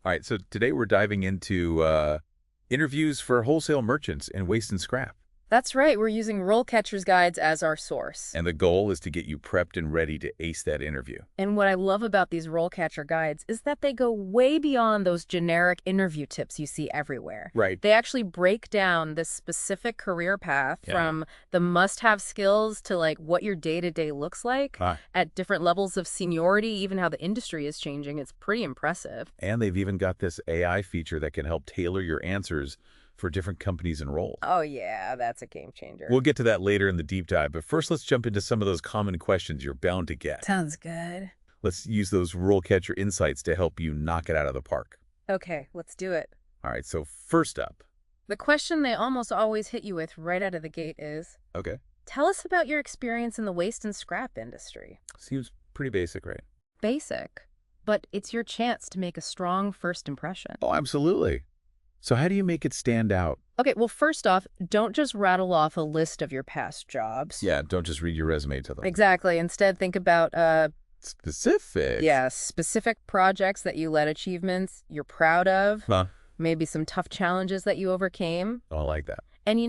All right, so today we're diving into interviews for wholesale merchants in waste and scrap. That's right, we're using RoleCatcher's guides as our source. And the goal is to get you prepped and ready to ace that interview. And what I love about these RoleCatcher guides is that they go way beyond those generic interview tips you see everywhere. Right. They actually break down the specific career path from the must-have skills to like what your day-to-day looks like at different levels of seniority, even how the industry is changing. It's pretty impressive. And they've even got this AI feature that can help tailor your answers for different companies and roles. Oh yeah, that's a game changer. We'll get to that later in the deep dive, but first let's jump into some of those common questions you're bound to get. Sounds good. Let's use those RoleCatcher insights to help you knock it out of the park. Okay, let's do it. All right, so first up. The question they almost always hit you with right out of the gate is, Okay. tell us about your experience in the waste and scrap industry. Seems pretty basic, right? Basic, but it's your chance to make a strong first impression. Oh, absolutely. So how do you make it stand out? Okay, well, first off, don't just rattle off a list of your past jobs. Yeah, don't just read your resume to them. Exactly. Instead, think about, Specific. specific projects that you led, achievements you're proud of, maybe some tough challenges that you overcame. Oh, I like that. And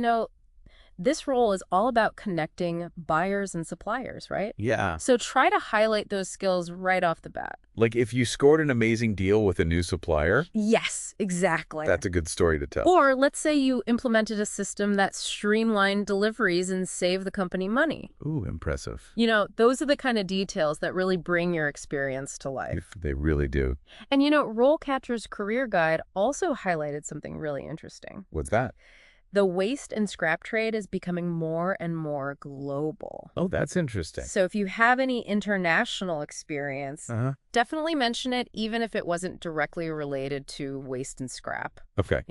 this role is all about connecting buyers and suppliers, right? Yeah. So try to highlight those skills right off the bat. Like if you scored an amazing deal with a new supplier, Yes, exactly. that's a good story to tell. Or let's say you implemented a system that streamlined deliveries and saved the company money. Ooh, impressive. Those are the kind of details that really bring your experience to life. If they really do. And RoleCatcher's career guide also highlighted something really interesting. What's that? The waste and scrap trade is becoming more and more global. Oh, that's interesting. So if you have any international experience, Uh-huh. definitely mention it, even if it wasn't directly related to waste and scrap. Okay.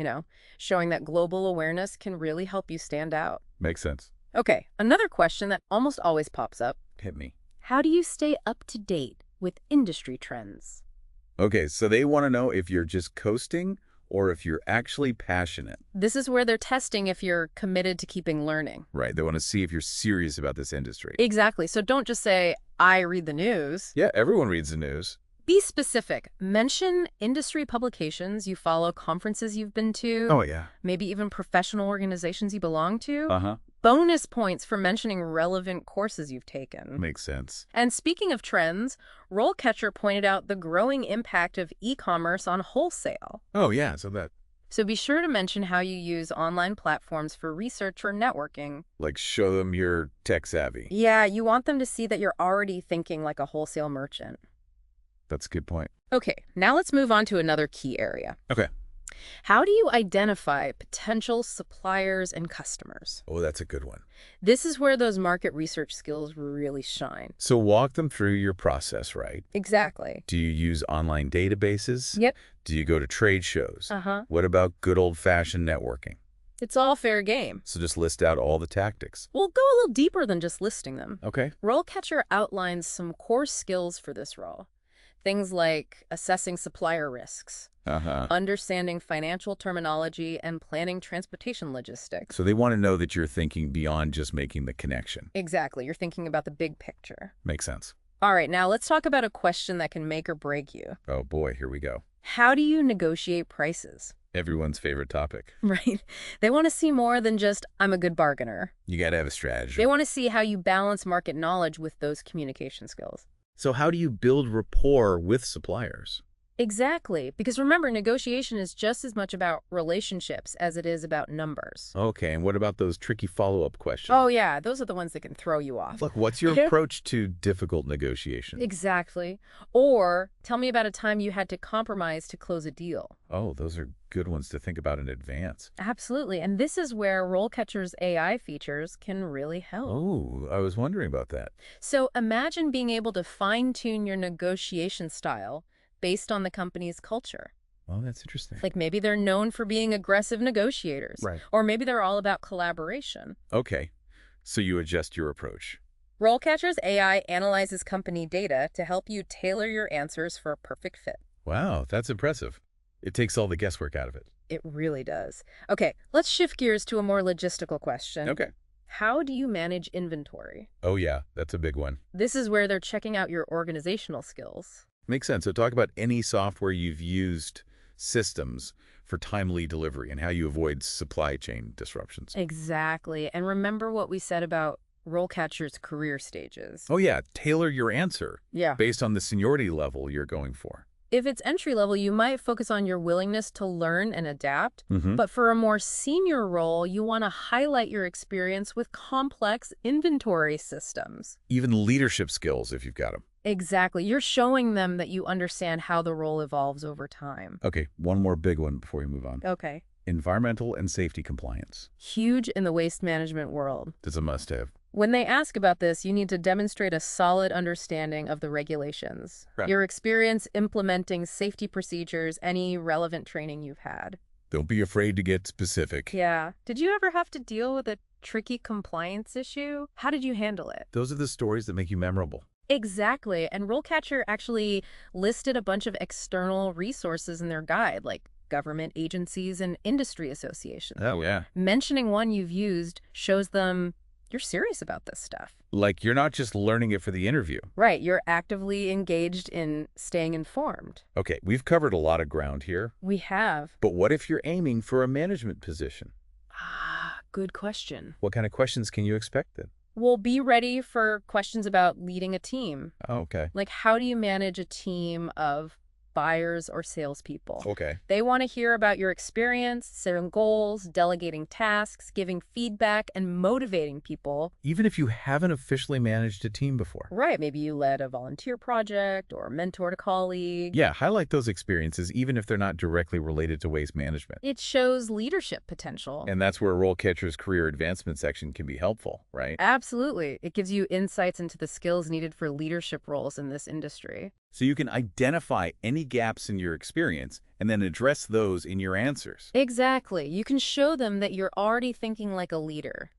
Showing that global awareness can really help you stand out. Makes sense. Okay, another question that almost always pops up. Hit me. How do you stay up to date with industry trends? Okay, so they want to know if you're just coasting or if you're actually passionate. This is where they're testing if you're committed to keeping learning. Right. They want to see if you're serious about this industry. Exactly. So don't just say, I read the news. Yeah, everyone reads the news. Be specific. Mention industry publications you follow, conferences you've been to. Oh, yeah. Maybe even professional organizations you belong to. Uh-huh. Bonus points for mentioning relevant courses you've taken. Makes sense. And speaking of trends, RoleCatcher pointed out the growing impact of e-commerce on wholesale. Oh, yeah. So be sure to mention how you use online platforms for research or networking. Like show them you're tech savvy. Yeah, you want them to see that you're already thinking like a wholesale merchant. That's a good point. Okay, now let's move on to another key area. Okay. How do you identify potential suppliers and customers? Oh, that's a good one. This is where those market research skills really shine. So walk them through your process, right? Exactly. Do you use online databases? Yep. Do you go to trade shows? Uh-huh. What about good old-fashioned networking? It's all fair game. So just list out all the tactics. We'll go a little deeper than just listing them. Okay. RoleCatcher outlines some core skills for this role. Things like assessing supplier risks, understanding financial terminology, and planning transportation logistics. So they want to know that you're thinking beyond just making the connection. Exactly. You're thinking about the big picture. Makes sense. All right, now let's talk about a question that can make or break you. Oh boy, here we go. How do you negotiate prices? Everyone's favorite topic. Right. They want to see more than just, I'm a good bargainer. You got to have a strategy. They want to see how you balance market knowledge with those communication skills. So how do you build rapport with suppliers? Exactly. Because remember, negotiation is just as much about relationships as it is about numbers. Okay, and what about those tricky follow-up questions? Oh, yeah. Those are the ones that can throw you off. Look, what's your approach to difficult negotiations? Exactly. Or tell me about a time you had to compromise to close a deal. Oh, those are good ones to think about in advance. Absolutely. And this is where RoleCatcher's AI features can really help. Oh, I was wondering about that. So imagine being able to fine-tune your negotiation style based on the company's culture. Well, that's interesting. Like maybe they're known for being aggressive negotiators. Right. Or maybe they're all about collaboration. Okay, so you adjust your approach. RoleCatcher's AI analyzes company data to help you tailor your answers for a perfect fit. Wow, that's impressive. It takes all the guesswork out of it. It really does. Okay, let's shift gears to a more logistical question. Okay. How do you manage inventory? Oh yeah, that's a big one. This is where they're checking out your organizational skills. Makes sense. So talk about any software you've used systems for timely delivery and how you avoid supply chain disruptions. Exactly. And remember what we said about RoleCatcher's career stages. Oh yeah, tailor your answer Yeah. based on the seniority level you're going for. If it's entry level, you might focus on your willingness to learn and adapt. But for a more senior role, you want to highlight your experience with complex inventory systems. Even leadership skills if you've got them. Exactly. You're showing them that you understand how the role evolves over time. Okay, one more big one before we move on. Okay. Environmental and safety compliance. Huge in the waste management world. That's a must-have. When they ask about this, you need to demonstrate a solid understanding of the regulations, Right. your experience implementing safety procedures, any relevant training you've had. Don't be afraid to get specific. Yeah. Did you ever have to deal with a tricky compliance issue? How did you handle it? Those are the stories that make you memorable. Exactly. And RoleCatcher actually listed a bunch of external resources in their guide, like government agencies and industry associations. Oh, yeah. Mentioning one you've used shows them you're serious about this stuff. Like you're not just learning it for the interview. Right. You're actively engaged in staying informed. Okay, we've covered a lot of ground here. We have. But what if you're aiming for a management position? Good question. What kind of questions can you expect then? Well, be ready for questions about leading a team. Oh, okay. Like, how do you manage a team of buyers or salespeople? Okay. They want to hear about your experience, setting goals, delegating tasks, giving feedback, and motivating people. Even if you haven't officially managed a team before. Right. Maybe you led a volunteer project or mentored a colleague. Yeah, highlight those experiences even if they're not directly related to waste management. It shows leadership potential. And that's where RoleCatcher's career advancement section can be helpful, right? Absolutely. It gives you insights into the skills needed for leadership roles in this industry. So you can identify any gaps in your experience and then address those in your answers. Exactly. You can show them that you're already thinking like a leader.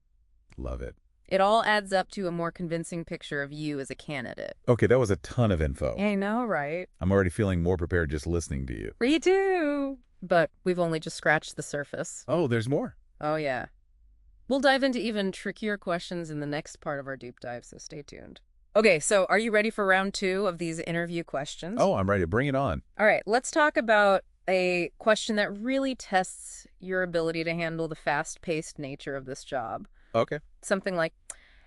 Love it. It all adds up to a more convincing picture of you as a candidate. Okay, that was a ton of info. I know, right? I'm already feeling more prepared just listening to you. Me too. But we've only just scratched the surface. Oh, there's more. Oh, yeah. We'll dive into even trickier questions in the next part of our deep dive, so stay tuned. Okay, so are you ready for round 2 of these interview questions? Oh, I'm ready. Bring it on. All right, let's talk about a question that really tests your ability to handle the fast-paced nature of this job. Okay. Something like,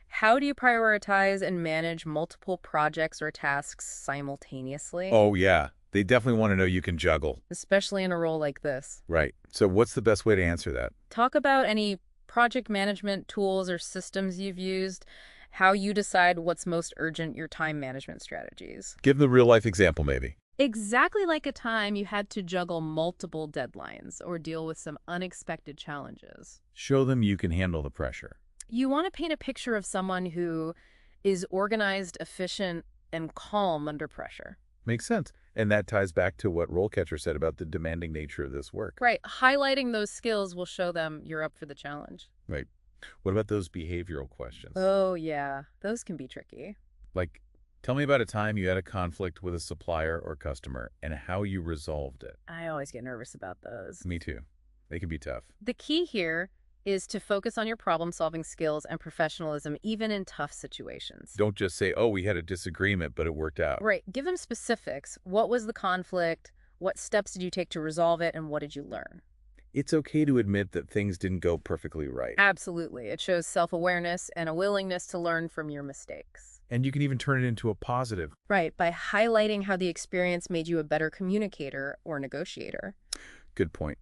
how do you prioritize and manage multiple projects or tasks simultaneously? Oh, yeah. They definitely want to know you can juggle. Especially in a role like this. Right. So what's the best way to answer that? Talk about any project management tools or systems you've used, how you decide what's most urgent, your time management strategies. Give the real-life example, maybe. Exactly like a time you had to juggle multiple deadlines or deal with some unexpected challenges. Show them you can handle the pressure. You want to paint a picture of someone who is organized, efficient, and calm under pressure. Makes sense. And that ties back to what RoleCatcher said about the demanding nature of this work. Right. Highlighting those skills will show them you're up for the challenge. Right. What about those behavioral questions? Oh, yeah. Those can be tricky. Like, tell me about a time you had a conflict with a supplier or customer and how you resolved it. I always get nervous about those. Me too. They can be tough. The key here is to focus on your problem-solving skills and professionalism, even in tough situations. Don't just say, oh, we had a disagreement, but it worked out. Right. Give them specifics. What was the conflict? What steps did you take to resolve it? And what did you learn? It's okay to admit that things didn't go perfectly right. Absolutely. It shows self-awareness and a willingness to learn from your mistakes. And you can even turn it into a positive. Right, by highlighting how the experience made you a better communicator or negotiator. Good point.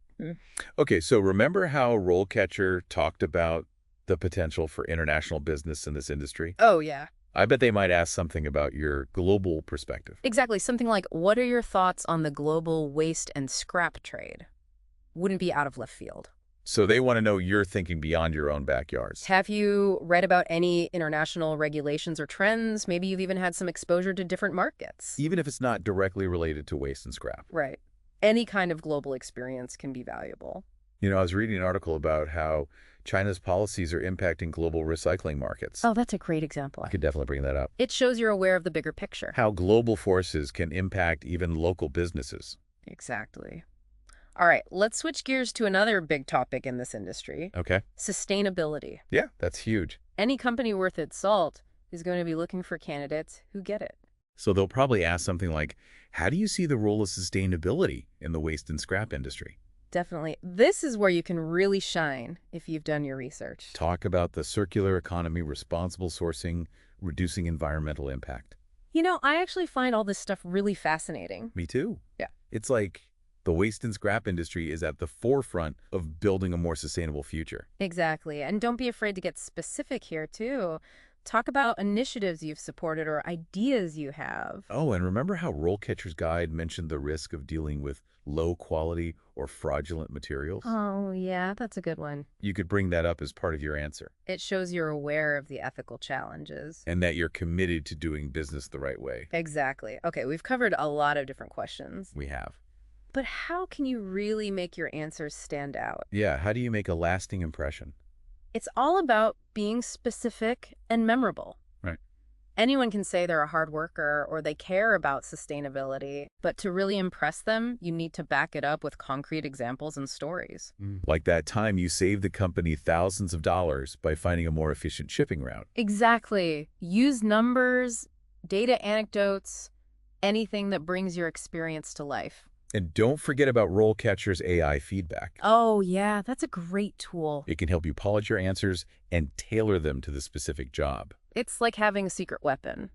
Okay, so remember how RoleCatcher talked about the potential for international business in this industry? Oh, yeah. I bet they might ask something about your global perspective. Exactly. Something like, what are your thoughts on the global waste and scrap trade? Wouldn't be out of left field. So they want to know you're thinking beyond your own backyards. Have you read about any international regulations or trends? Maybe you've even had some exposure to different markets. Even if it's not directly related to waste and scrap. Right. Any kind of global experience can be valuable. You know, I was reading an article about how China's policies are impacting global recycling markets. Oh, that's a great example. I could definitely bring that up. It shows you're aware of the bigger picture. How global forces can impact even local businesses. Exactly. All right, let's switch gears to another big topic in this industry. Okay. Sustainability. Yeah, that's huge. Any company worth its salt is going to be looking for candidates who get it. So they'll probably ask something like, how do you see the role of sustainability in the waste and scrap industry? Definitely. This is where you can really shine if you've done your research. Talk about the circular economy, responsible sourcing, reducing environmental impact. I actually find all this stuff really fascinating. Me too. Yeah. It's like the waste and scrap industry is at the forefront of building a more sustainable future. Exactly. And don't be afraid to get specific here, too. Talk about initiatives you've supported or ideas you have. Oh, and remember how RoleCatcher's guide mentioned the risk of dealing with low quality or fraudulent materials? Oh, yeah, that's a good one. You could bring that up as part of your answer, It shows you're aware of the ethical challenges. and that you're committed to doing business the right way. Exactly. Okay, we've covered a lot of different questions. We have. But how can you really make your answers stand out? Yeah, how do you make a lasting impression? It's all about being specific and memorable. Right. Anyone can say they're a hard worker or they care about sustainability, but to really impress them, you need to back it up with concrete examples and stories. Like that time you saved the company thousands of dollars by finding a more efficient shipping route. Exactly. Use numbers, data anecdotes, anything that brings your experience to life. And don't forget about RoleCatcher's AI feedback. Oh, yeah, that's a great tool. It can help you polish your answers and tailor them to the specific job. It's like having a secret weapon.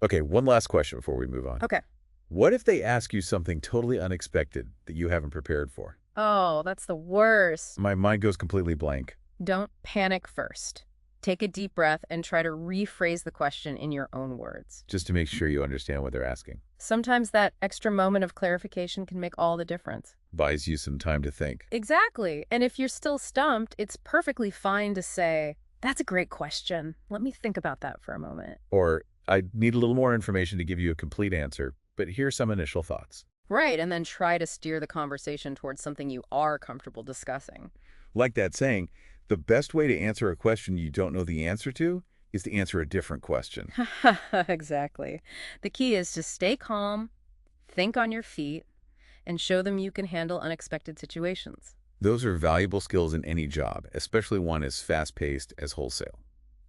Okay, one last question before we move on. Okay. What if they ask you something totally unexpected that you haven't prepared for? Oh, that's the worst. My mind goes completely blank. Don't panic first. Take a deep breath and try to rephrase the question in your own words. Just to make sure you understand what they're asking. Sometimes that extra moment of clarification can make all the difference. Buys you some time to think. Exactly. And if you're still stumped, it's perfectly fine to say, that's a great question. Let me think about that for a moment. Or, I need a little more information to give you a complete answer, but here's some initial thoughts. Right, and then try to steer the conversation towards something you are comfortable discussing. Like that saying, the best way to answer a question you don't know the answer to is to answer a different question. Exactly. The key is to stay calm, think on your feet, and show them you can handle unexpected situations. Those are valuable skills in any job, especially one as fast-paced as Wholesale.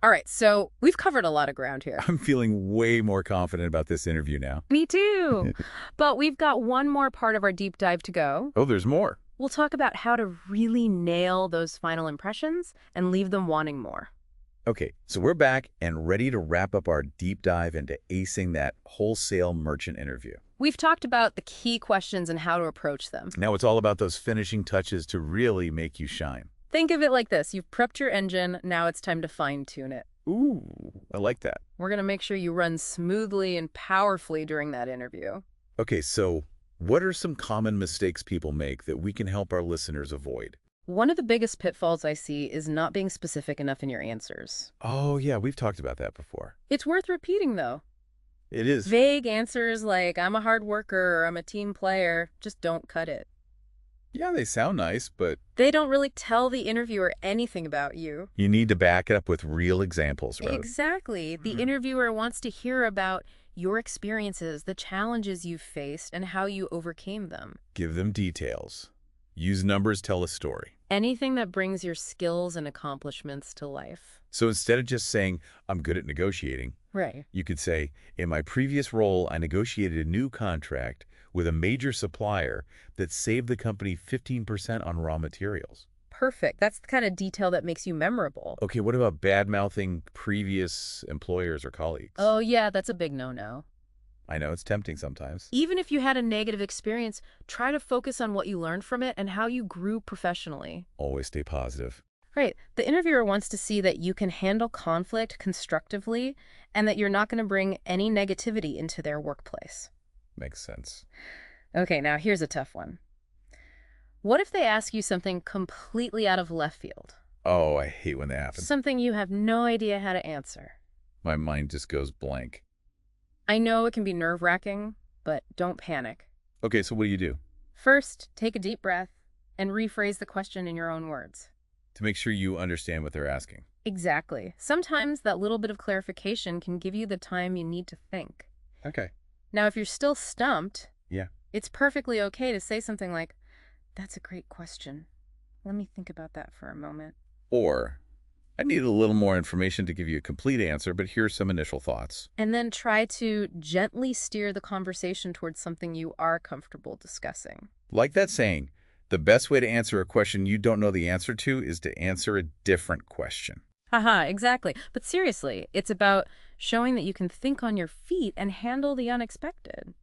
All right, so we've covered a lot of ground here. I'm feeling way more confident about this interview now. Me too. But we've got one more part of our deep dive to go. Oh, there's more. We'll talk about how to really nail those final impressions and leave them wanting more. Okay, so we're back and ready to wrap up our deep dive into acing that Wholesale merchant interview. We've talked about the key questions and how to approach them. Now it's all about those finishing touches to really make you shine. Think of it like this. You've prepped your engine, now it's time to fine-tune it. Ooh, I like that. We're going to make sure you run smoothly and powerfully during that interview. Okay, so what are some common mistakes people make that we can help our listeners avoid? One of the biggest pitfalls I see is not being specific enough in your answers. Oh, yeah, we've talked about that before. It's worth repeating, though. It is. Vague answers like, I'm a hard worker or I'm a team player, just don't cut it. Yeah, they sound nice, but They don't really tell the interviewer anything about you. you need to back it up with real examples, right? Exactly. The interviewer wants to hear about your experiences, the challenges you've faced, and how you overcame them. Give them details. Use numbers, tell a story. Anything that brings your skills and accomplishments to life. So instead of just saying, I'm good at negotiating, Right. you could say, in my previous role, I negotiated a new contract with a major supplier that saved the company 15% on raw materials. Perfect. That's the kind of detail that makes you memorable. Okay, what about bad-mouthing previous employers or colleagues? Oh, yeah, that's a big no-no. I know it's tempting sometimes. Even if you had a negative experience, try to focus on what you learned from it and how you grew professionally. Always stay positive. Right. The interviewer wants to see that you can handle conflict constructively and that you're not going to bring any negativity into their workplace. Makes sense. Okay, now here's a tough one. What if they ask you something completely out of left field? Oh, I hate when that happens. Something you have no idea how to answer. My mind just goes blank. I know it can be nerve-wracking, but don't panic. Okay, so what do you do? First, take a deep breath and rephrase the question in your own words. To make sure you understand what they're asking. Exactly. Sometimes that little bit of clarification can give you the time you need to think. Okay. Now, if you're still stumped, Yeah. it's perfectly okay to say something like, that's a great question. Let me think about that for a moment. Or, I need a little more information to give you a complete answer, but here's some initial thoughts. And then try to gently steer the conversation towards something you are comfortable discussing. Like that saying, the best way to answer a question you don't know the answer to is to answer a different question. Haha, exactly. But seriously, it's about showing that you can think on your feet and handle the unexpected.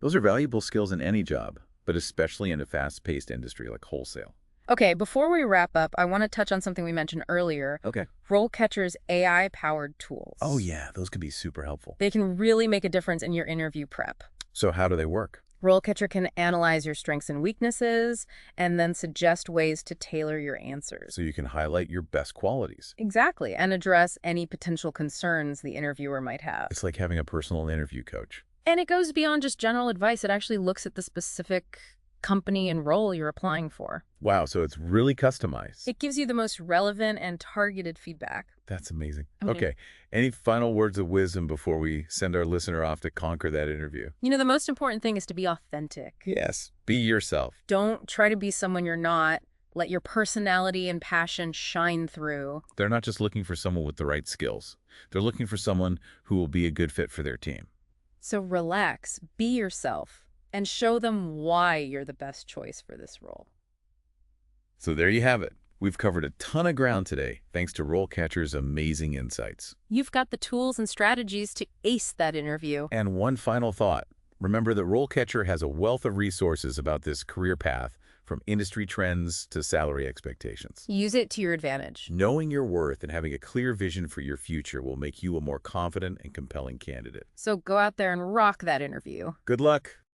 Those are valuable skills in any job, but especially in a fast-paced industry like wholesale. Okay, before we wrap up, I want to touch on something we mentioned earlier. Okay. RoleCatcher's AI-powered tools. Oh yeah, those can be super helpful. They can really make a difference in your interview prep. So how do they work? RoleCatcher can analyze your strengths and weaknesses and then suggest ways to tailor your answers. So you can highlight your best qualities. Exactly, and address any potential concerns the interviewer might have. It's like having a personal interview coach. And it goes beyond just general advice. It actually looks at the specific company and role you're applying for. Wow, so it's really customized. It gives you the most relevant and targeted feedback. That's amazing. Okay. Any final words of wisdom before we send our listener off to conquer that interview? You know, the most important thing is to be authentic. Yes. Be yourself. Don't try to be someone you're not. Let your personality and passion shine through. They're not just looking for someone with the right skills. They're looking for someone who will be a good fit for their team. So relax, be yourself, and show them why you're the best choice for this role. So there you have it. We've covered a ton of ground today, thanks to RoleCatcher's amazing insights. You've got the tools and strategies to ace that interview. And one final thought. Remember that RoleCatcher has a wealth of resources about this career path, from industry trends to salary expectations. Use it to your advantage. Knowing your worth and having a clear vision for your future will make you a more confident and compelling candidate. So go out there and rock that interview. Good luck.